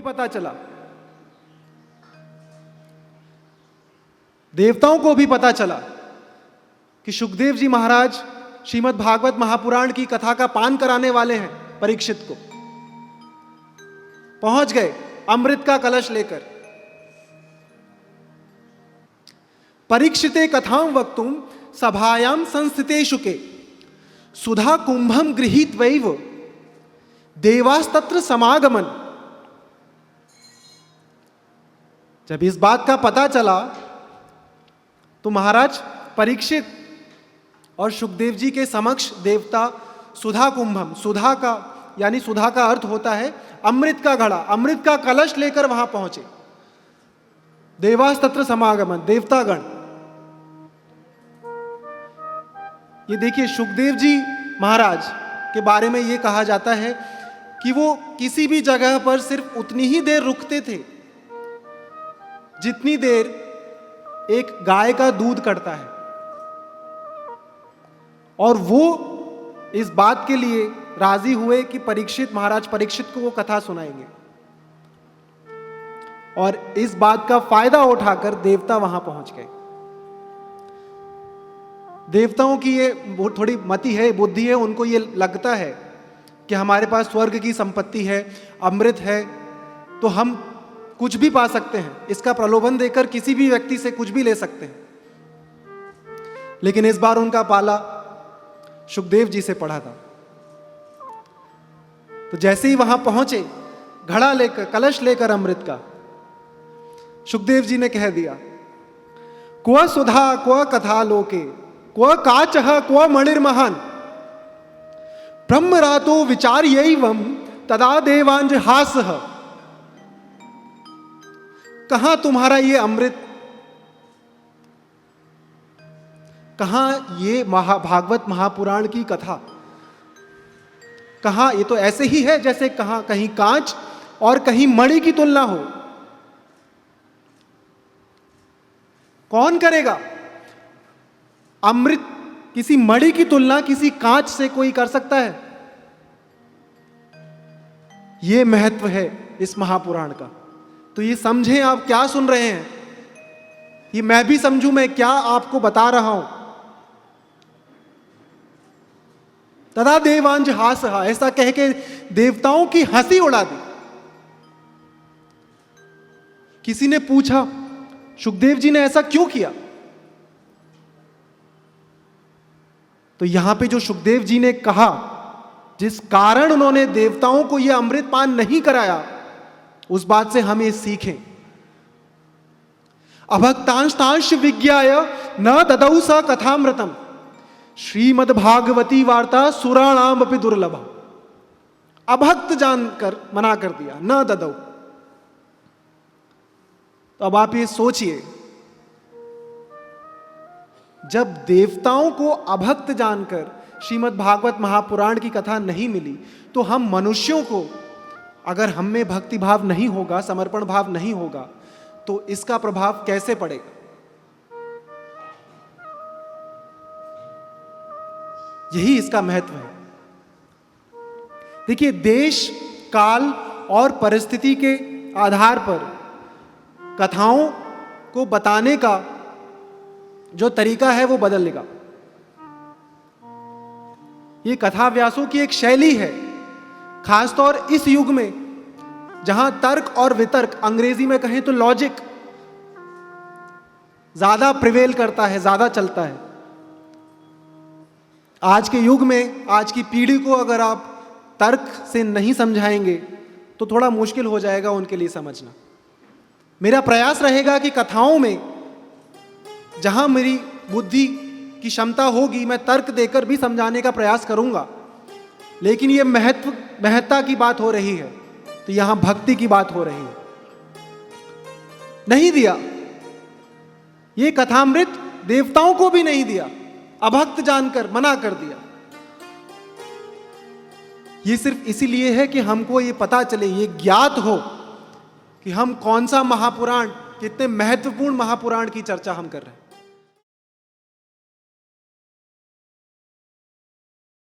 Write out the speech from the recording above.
पता चला, देवताओं को भी पता चला कि सुखदेव जी महाराज श्रीमद् भागवत महापुराण की कथा का पान कराने वाले हैं परीक्षित को। पहुंच गए अमृत का कलश लेकर। परीक्षिते कथां वक्तुं सभायां संस्थितेषु के सुधा कुंभम गृहीत्वैव देवास्तत्र समागमन। जब इस बात का पता चला तो महाराज परीक्षित और सुखदेव जी के समक्ष देवता सुधा कुंभम, सुधा का यानी सुधा का अर्थ होता है अमृत का घड़ा, अमृत का कलश लेकर वहां पहुंचे। देवास्तत्र समागमन, देवतागण। ये देखिए सुखदेव जी महाराज के बारे में ये कहा जाता है कि वो किसी भी जगह पर सिर्फ उतनी ही देर रुकते थे जितनी देर एक गाय का दूध कड़ता है, और वो इस बात के लिए राजी हुए कि परीक्षित महाराज परीक्षित को वो कथा सुनाएंगे, और इस बात का फायदा उठाकर देवता वहां पहुंच गए। देवताओं की ये थोड़ी मति है, बुद्धि है, उनको ये लगता है कि हमारे पास स्वर्ग की संपत्ति है, अमृत है, तो हम कुछ भी पा सकते हैं, इसका प्रलोभन देकर किसी भी व्यक्ति से कुछ भी ले सकते हैं। लेकिन इस बार उनका पाला सुखदेव जी से पड़ा था। तो जैसे ही वहां पहुंचे घड़ा लेकर, कलश लेकर अमृत का, सुखदेव जी ने कह दिया, क्व सुधा क्व कथा लोके क्व काचः क्व मणिर्महान ब्रह्मरातो विचार्यैवं तदा देवांज हासः। कहां तुम्हारा ये अमृत, कहां ये भागवत महापुराण की कथा, कहां ये तो ऐसे ही है जैसे कहां कहीं कांच और कहीं मणि की तुलना हो। कौन करेगा? अमृत किसी मणि की तुलना किसी कांच से कोई कर सकता है? ये महत्व है इस महापुराण का। तो ये समझें आप क्या सुन रहे हैं, ये मैं भी समझूं मैं क्या आपको बता रहा हूं। तदा देवांज हासः, ऐसा कह के देवताओं की हंसी उड़ा दी। किसी ने पूछा सुखदेव जी ने ऐसा क्यों किया? तो यहां पे जो सुखदेव जी ने कहा, जिस कारण उन्होंने देवताओं को यह अमृत पान नहीं कराया, उस बात से हम ये सीखें। अभक्तांश विज्ञाय न ददौ स कथामृतम श्रीमद् भागवती वार्ता सुराणाम अपि दुर्लभ। अभक्त जानकर मना कर दिया, न ददौ। तो अब आप ये सोचिए, जब देवताओं को अभक्त जानकर श्रीमद् भागवत महापुराण की कथा नहीं मिली, तो हम मनुष्यों को, अगर हम में भक्ति भाव नहीं होगा, समर्पण भाव नहीं होगा, तो इसका प्रभाव कैसे पड़ेगा? यही इसका महत्व है। देखिए, देश, काल और परिस्थिति के आधार पर कथाओं को बताने का जो तरीका है वो बदलेगा। ये कथा व्यासों की एक शैली है, खासतौर इस युग में जहां तर्क और वितर्क, अंग्रेजी में कहें तो लॉजिक, ज्यादा प्रिवेल करता है, ज्यादा चलता है। आज के युग में, आज की पीढ़ी को अगर आप तर्क से नहीं समझाएंगे तो थोड़ा मुश्किल हो जाएगा उनके लिए समझना। मेरा प्रयास रहेगा कि कथाओं में जहां मेरी बुद्धि की क्षमता होगी, मैं तर्क देकर भी समझाने का प्रयास करूंगा। लेकिन ये महत्ता की बात हो रही है, तो यहां भक्ति की बात हो रही है। नहीं दिया ये कथामृत, देवताओं को भी नहीं दिया, अभक्त जानकर मना कर दिया। ये सिर्फ इसीलिए है कि हमको ये पता चले, ये ज्ञात हो कि हम कौन सा महापुराण, कितने महत्वपूर्ण महापुराण की चर्चा हम कर रहे हैं।